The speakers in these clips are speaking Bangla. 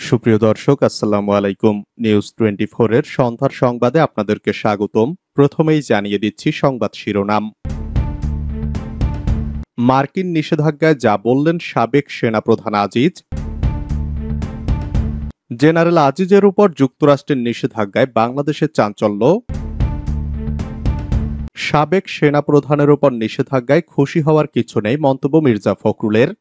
সুপ্রিয় দর্শক, আসসালামু আলাইকুম। নিউজ 24 এর সন্ধ্যার সংবাদে আপনাদেরকে স্বাগতম। প্রথমেই জানিয়ে দিচ্ছি সংবাদ শিরোনাম। মার্কিন নিষেধাজ্ঞায় যা বললেন সাবেক সেনাপ্রধান আজিজ। জেনারেল আজিজের উপর যুক্তরাষ্ট্রের নিষেধাজ্ঞায় বাংলাদেশের চাঞ্চল্য। সাবেক সেনাপ্রধানের উপর নিষেধাজ্ঞায় খুশি হওয়ার কিছু নেই মন্তব্য মির্জা ফখরুলের।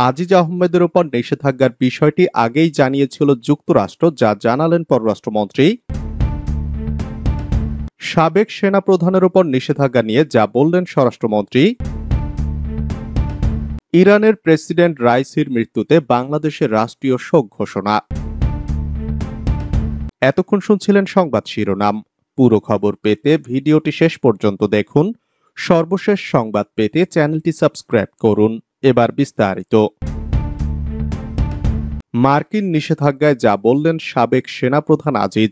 আজিজ আহমেদের উপর নিষেধাজ্ঞার বিষয়টি আগেই জানিয়েছিল যুক্তরাষ্ট্র, যা জানালেন পররাষ্ট্রমন্ত্রী। সাবেক সেনাপ্রধানের উপর নিষেধাজ্ঞা নিয়ে যা বললেন স্বরাষ্ট্রমন্ত্রী। ইরানের প্রেসিডেন্ট রাইসির মৃত্যুতে বাংলাদেশের রাষ্ট্রীয় শোক ঘোষণা। এতক্ষণ শুনছিলেন সংবাদ শিরোনাম। পুরো খবর পেতে ভিডিওটি শেষ পর্যন্ত দেখুন। সর্বশেষ সংবাদ পেতে চ্যানেলটি সাবস্ক্রাইব করুন। এবার বিস্তারিত। মার্কিন নিষেধাজ্ঞায় যা বললেন সাবেক সেনাপ্রধান আজিজ।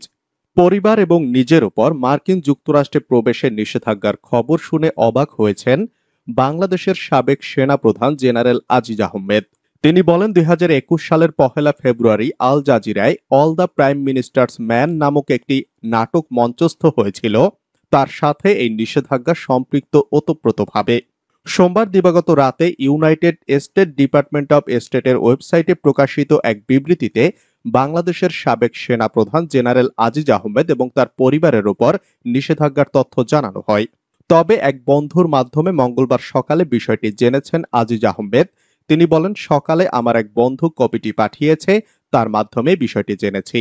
পরিবার এবং নিজের উপর মার্কিন যুক্তরাষ্ট্রে প্রবেশের নিষেধাজ্ঞার খবর শুনে অবাক হয়েছেন বাংলাদেশের সাবেক সেনাপ্রধান জেনারেল আজিজ আহমেদ। তিনি বলেন, 2021 সালের 1 ফেব্রুয়ারি আল জাজিরায় all the prime minister's man নামক একটি নাটক মঞ্চস্থ হয়েছিল। তার সাথে এই নিষেধাজ্ঞা সম্পৃক্ত ওতপ্রোতভাবে। সোমবার দিবাগত রাতে ইউনাইটেড স্টেট ডিপার্টমেন্ট অব স্টেটের ওয়েবসাইটে প্রকাশিত এক বিবৃতিতে বাংলাদেশের সাবেক সেনাপ্রধান জেনারেল আজিজ আহমেদ এবং তার পরিবারের উপর নিষেধাজ্ঞার তথ্য জানানো হয়। তবে এক বন্ধুর মাধ্যমে মঙ্গলবার সকালে বিষয়টি জেনেছেন আজিজ আহমেদ। তিনি বলেন, সকালে আমার এক বন্ধু কপিটি পাঠিয়েছে, তার মাধ্যমে বিষয়টি জেনেছি।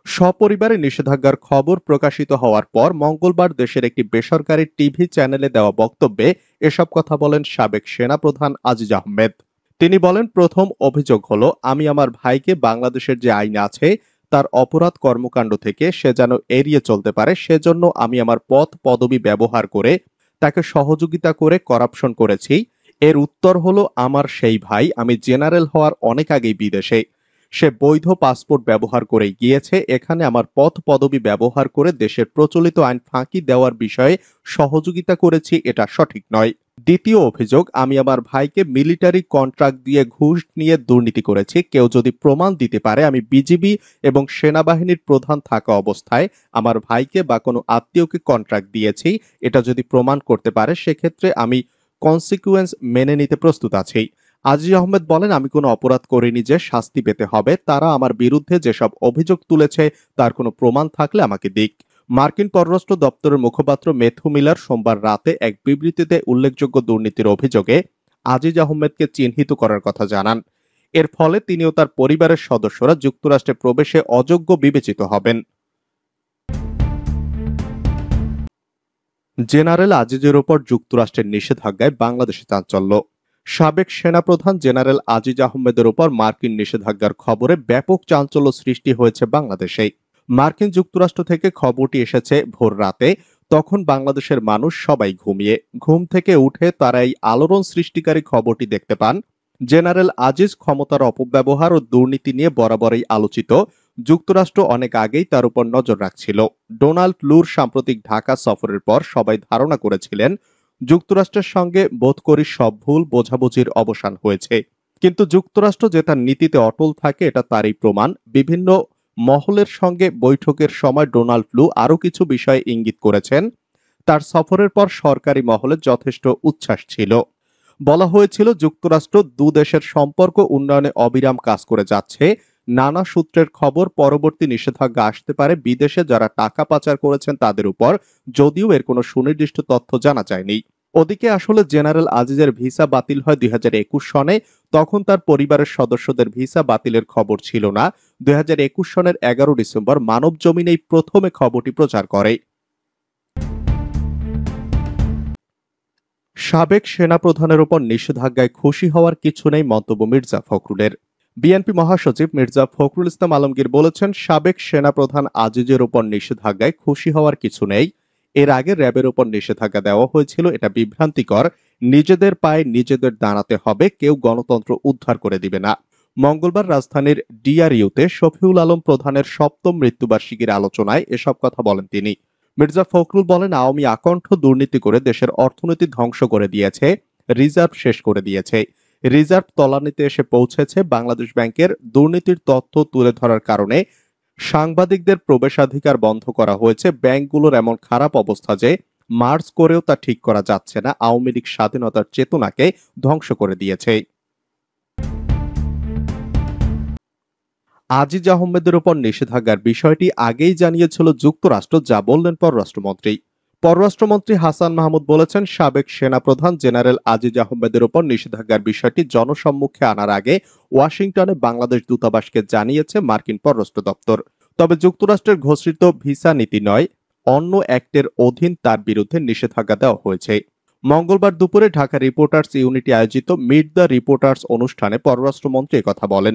সপরিবারে নিষেধাজ্ঞার খবর প্রকাশিত হওয়ার পর মঙ্গলবার দেশের একটি বেসরকারি টিভি চ্যানেলে দেওয়া বক্তব্যে এসব কথা বলেন সাবেক সেনাপ্রধান আজিজ আহমেদ। তিনি বলেন, প্রথম অভিযোগ হলো আমি আমার ভাইকে বাংলাদেশের যে আইন আছে তার অপরাধ কর্মকাণ্ড থেকে সে যেন এড়িয়ে চলতে পারে, সেজন্য আমি আমার পদ পদবি ব্যবহার করে তাকে সহযোগিতা করে করাপশন করেছি। এর উত্তর হলো আমার সেই ভাই আমি জেনারেল হওয়ার অনেক আগেই বিদেশে। সে বৈধ পাসপোর্ট ব্যবহার করে গিয়েছে। এখানে আমার পদ পদবি ব্যবহার করে দেশের প্রচলিত আইন ফাঁকি দেওয়ার বিষয়ে সহযোগিতা করেছি, এটা সঠিক নয়। দ্বিতীয় অভিযোগ, আমি আমার ভাইকে মিলিটারি কন্ট্রাক্ট দিয়ে ঘুষ নিয়ে দুর্নীতি করেছি। কেউ যদি প্রমাণ দিতে পারে আমি বিজিবি এবং সেনাবাহিনীর প্রধান থাকা অবস্থায় আমার ভাইকে বা কোনো আত্মীয়কে কন্ট্রাক্ট দিয়েছি, এটা যদি প্রমাণ করতে পারে সেক্ষেত্রে আমি কনসিকুয়েন্স মেনে নিতে প্রস্তুত আছি। আজিজ আহমেদ বলেন, আমি কোনো অপরাধ করিনি যে শাস্তি পেতে হবে। তারা আমার বিরুদ্ধে যেসব অভিযোগ তুলেছে তার কোনো প্রমাণ থাকলে আমাকে দিক। মার্কিন পররাষ্ট্র দপ্তরের মুখপাত্র ম্যাথু মিলার সোমবার রাতে এক বিবৃতিতে উল্লেখযোগ্য দুর্নীতির অভিযোগে আজিজ আহমেদকে চিহ্নিত করার কথা জানান। এর ফলে তিনি ও তার পরিবারের সদস্যরা যুক্তরাষ্ট্রে প্রবেশে অযোগ্য বিবেচিত হবেন। জেনারেল আজিজের ওপর যুক্তরাষ্ট্রের নিষেধাজ্ঞায় বাংলাদেশে চাঞ্চল্য। সাবেক সেনাপ্রধান জেনারেল আজিজ আহমেদের উপর মার্কিন নিষেধাজ্ঞার খবরে ব্যাপক চাঞ্চল্য সৃষ্টি হয়েছে বাংলাদেশে। মার্কিন যুক্তরাষ্ট্র থেকে খবরটি এসেছে ভোর রাতে। তখন বাংলাদেশের মানুষ সবাই ঘুমিয়ে। ঘুম থেকে উঠে তারা এই আলোড়ন সৃষ্টিকারী খবরটি দেখতে পান। জেনারেল আজিজ ক্ষমতার অপব্যবহার ও দুর্নীতি নিয়ে বরাবরই আলোচিত। যুক্তরাষ্ট্র অনেক আগেই তার উপর নজর রাখছিল। ডোনাল্ড লুর সাম্প্রতিক ঢাকা সফরের পর সবাই ধারণা করেছিলেন যুক্তরাষ্ট্রের সঙ্গে বোধ করি সব ভুল বোঝাবুঝির অবসান হয়েছে। কিন্তু যুক্তরাষ্ট্র যে তার নীতিতে অটল থাকে এটা তারই প্রমাণ। বিভিন্ন মহলের সঙ্গে বৈঠকের সময় ডোনাল্ড লু আরও কিছু বিষয়ে ইঙ্গিত করেছেন। তার সফরের পর সরকারি মহলে যথেষ্ট উচ্ছ্বাস ছিল। বলা হয়েছিল যুক্তরাষ্ট্র দু দেশের সম্পর্ক উন্নয়নে অবিরাম কাজ করে যাচ্ছে। নানা সূত্রের খবর, পরবর্তী নিষেধাজ্ঞা আসতে পারে বিদেশে যারা টাকা পাচার করেছেন তাদের উপর, যদিও এর কোনো সুনির্দিষ্ট তথ্য জানা যায়নি। ওদিকে আসলে জেনারেল আজিজের ভিসা বাতিল হয় 2021 সনে। তখন তার পরিবারের সদস্যদের ভিসা বাতিলের খবর ছিল না। 2021 সনের 11 ডিসেম্বর মানব জমিনেই প্রথমে খবরটি প্রচার করে। সাবেক সেনাপ্রধানের উপর নিষেধাজ্ঞায় খুশি হওয়ার কিছু নেই মন্তব্য মির্জা ফখরুলের। বিএনপি মহাসচিব মির্জা ফখরুল ইসলাম আলমগীর বলেছেন, সাবেক সেনাপ্রধান আজিজের উপর নিষেধাজ্ঞায় খুশি হওয়ার কিছু নেই। এর আগে র্যাবের উপর নিষেধাজ্ঞা দেওয়া হয়েছিল, এটা বিভ্রান্তিকর। নিজেদের পায়ে নিজেদের দাঁড়াতে হবে, কেউ গণতন্ত্র উদ্ধার করে দিবে না। মঙ্গলবার রাজধানীর ডিআরইউতে শফিউল আলম প্রধানের 7ম মৃত্যুবার্ষিকীর আলোচনায় এসব কথা বলেন তিনি। মির্জা ফখরুল বলেন, আওয়ামী আকণ্ঠ দুর্নীতি করে দেশের অর্থনীতি ধ্বংস করে দিয়েছে, রিজার্ভ শেষ করে দিয়েছে। রিজার্ভ তলানিতে এসে পৌঁছেছে। বাংলাদেশ ব্যাংকের দুর্নীতির তথ্য তুলে ধরার কারণে সাংবাদিকদের প্রবেশাধিকার বন্ধ করা হয়েছে। ব্যাংকগুলোর এমন খারাপ অবস্থা যে মার্চ করেও তা ঠিক করা যাচ্ছে না। আওয়ামী লীগ স্বাধীনতার চেতনাকে ধ্বংস করে দিয়েছে। আজিজ আহমেদের উপর নিষেধাজ্ঞার বিষয়টি আগেই জানিয়েছিল যুক্তরাষ্ট্র, যা বললেন পররাষ্ট্রমন্ত্রী। পররাষ্ট্রমন্ত্রী হাসান মাহমুদ বলেছেন, সাবেক সেনাপ্রধান জেনারেল আজিজ আহমেদের উপর নিষেধাজ্ঞার বিষয়টি জনসম্মুখে আনার আগে ওয়াশিংটনে বাংলাদেশ দূতাবাসকে জানিয়েছে মার্কিন পররাষ্ট্র দপ্তর। তবে যুক্তরাষ্ট্রের ঘোষিত ভিসা নীতি নয়, অন্য অ্যাক্টের অধীন তার বিরুদ্ধে নিষেধাজ্ঞা দেওয়া হয়েছে। মঙ্গলবার দুপুরে ঢাকা রিপোর্টার্স ইউনিটি আয়োজিত মিট দ্য রিপোর্টার্স অনুষ্ঠানে পররাষ্ট্রমন্ত্রী একথা বলেন।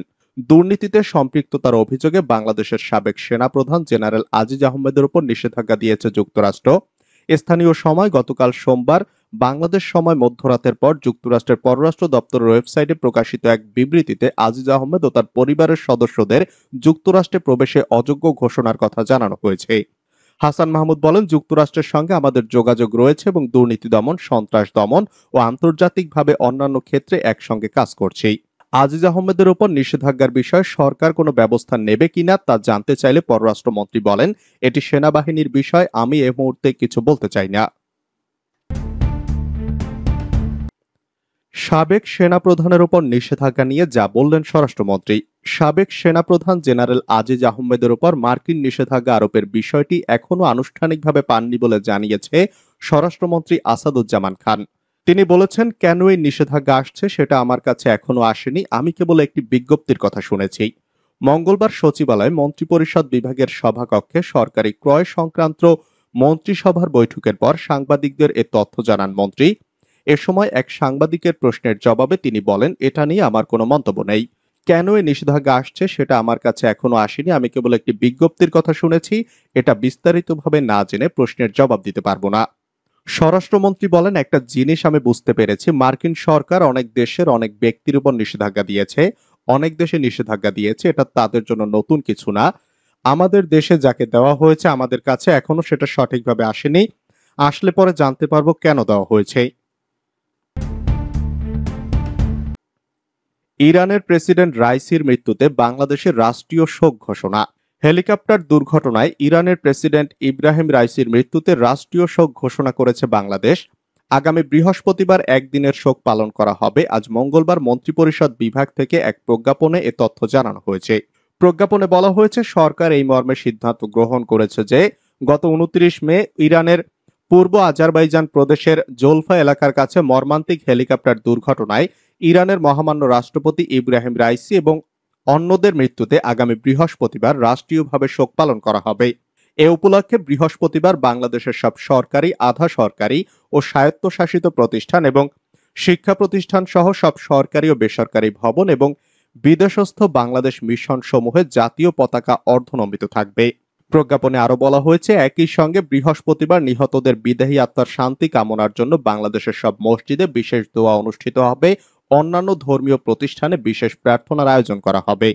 দুর্নীতিতে সম্পৃক্ততার অভিযোগে বাংলাদেশের সাবেক সেনাপ্রধান জেনারেল আজিজ আহমেদের উপর নিষেধাজ্ঞা দিয়েছে যুক্তরাষ্ট্র। স্থানীয় সময় গতকাল সোমবার বাংলাদেশ সময় মধ্যরাতের পর যুক্তরাষ্ট্রের পররাষ্ট্র দপ্তরের ওয়েবসাইটে প্রকাশিত এক বিবৃতিতে আজিজ আহমেদ ও তার পরিবারের সদস্যদের যুক্তরাষ্ট্রে প্রবেশে অযোগ্য ঘোষণার কথা জানানো হয়েছে। হাসান মাহমুদ বলেন, যুক্তরাষ্ট্রের সঙ্গে আমাদের যোগাযোগ রয়েছে এবং দুর্নীতি দমন, সন্ত্রাস দমন ও আন্তর্জাতিকভাবে অন্যান্য ক্ষেত্রে একসঙ্গে কাজ করছি। আজিজ আহমেদের উপর নিষেধাজ্ঞার বিষয়ে সরকার কোনো ব্যবস্থা নেবে কিনা তা জানতে চাইলে পররাষ্ট্রমন্ত্রী বলেন, এটি সেনাবাহিনীর বিষয়, আমি এ মুহূর্তে কিছু বলতে চাই না। সাবেক সেনাপ্রধানের উপর নিষেধাজ্ঞা নিয়ে যা বললেন স্বরাষ্ট্রমন্ত্রী। সাবেক সেনাপ্রধান জেনারেল আজিজ আহমেদের উপর মার্কিন নিষেধাজ্ঞা আরোপের বিষয়টি এখনো আনুষ্ঠানিকভাবে পাননি বলে জানিয়েছে স্বরাষ্ট্রমন্ত্রী আসাদুজ্জামান খান। তিনি বলেছেন, কেন এই নিষেধাজ্ঞা আসছে সেটা আমার কাছে এখনো আসেনি, আমি কেবল একটি বিজ্ঞপ্তির কথা শুনেছি। মঙ্গলবার সচিবালয়ে মন্ত্রিপরিষদ বিভাগের সভাকক্ষে সরকারি ক্রয় সংক্রান্ত মন্ত্রিসভার বৈঠকের পর সাংবাদিকদের এ তথ্য জানান মন্ত্রী। এ সময় এক সাংবাদিকের প্রশ্নের জবাবে তিনি বলেন, এটা নিয়ে আমার কোনো মন্তব্য নেই। কেন এই নিষেধাজ্ঞা আসছে সেটা আমার কাছে এখনো আসেনি, আমি কেবল একটি বিজ্ঞপ্তির কথা শুনেছি। এটা বিস্তারিতভাবে না জেনে প্রশ্নের জবাব দিতে পারবো না। স্বরাষ্ট্রমন্ত্রী বলেন, একটা জিনিস আমি বুঝতে পেরেছি, মার্কিন সরকার অনেক দেশের অনেক ব্যক্তির উপর নিষেধাজ্ঞা দিয়েছে, অনেক দেশে নিষেধাজ্ঞা দিয়েছে, এটা তাদের জন্য নতুন কিছু না। আমাদের দেশে যাকে দেওয়া হয়েছে আমাদের কাছে এখনো সেটা সঠিকভাবে আসেনি, আসলে পরে জানতে পারবো কেন দেওয়া হয়েছে। ইরানের প্রেসিডেন্ট রাইসির মৃত্যুতে বাংলাদেশের রাষ্ট্রীয় শোক ঘোষণা। হেলিকপ্টার দুর্ঘটনায় ইরানের প্রেসিডেন্ট ইব্রাহিম রাইসির মৃত্যুতে রাষ্ট্রীয় শোক ঘোষণা করেছে বাংলাদেশ। আগামী বৃহস্পতিবার একদিনের শোক পালন করা হবে। আজ মঙ্গলবার মন্ত্রিপরিষদ বিভাগ থেকে এক প্রজ্ঞাপনে এ তথ্য জানানো হয়েছে। প্রজ্ঞাপনে বলা হয়েছে, সরকার এই মর্মে সিদ্ধান্ত গ্রহণ করেছে যে গত 29 মে ইরানের পূর্ব আজারবাইজান প্রদেশের জোলফা এলাকার কাছে মর্মান্তিক হেলিকপ্টার দুর্ঘটনায় ইরানের মহামান্য রাষ্ট্রপতি ইব্রাহিম রাইসি এবং অন্যদের মৃত্যুতে আগামী বৃহস্পতিবার রাষ্ট্রীয়ভাবে শোক পালন করা হবে। এ উপলক্ষে বৃহস্পতিবার বাংলাদেশের সব সরকারি, আধা সরকারি ও স্বায়ত্তশাসিত প্রতিষ্ঠান এবং শিক্ষা প্রতিষ্ঠান সহ সব সরকারি ও বেসরকারি ভবন এবং বিদেশস্থ বাংলাদেশ মিশন সমূহে জাতীয় পতাকা অর্ধনমিত থাকবে। প্রজ্ঞাপনে আরো বলা হয়েছে, একই সঙ্গে বৃহস্পতিবার নিহতদের বিদেহী আত্মার শান্তি কামনার জন্য বাংলাদেশের সব মসজিদে বিশেষ দোয়া অনুষ্ঠিত হবে, অন্যান্য ধর্মীয় প্রতিষ্ঠানে বিশেষ প্রার্থনার আয়োজন করা হবে।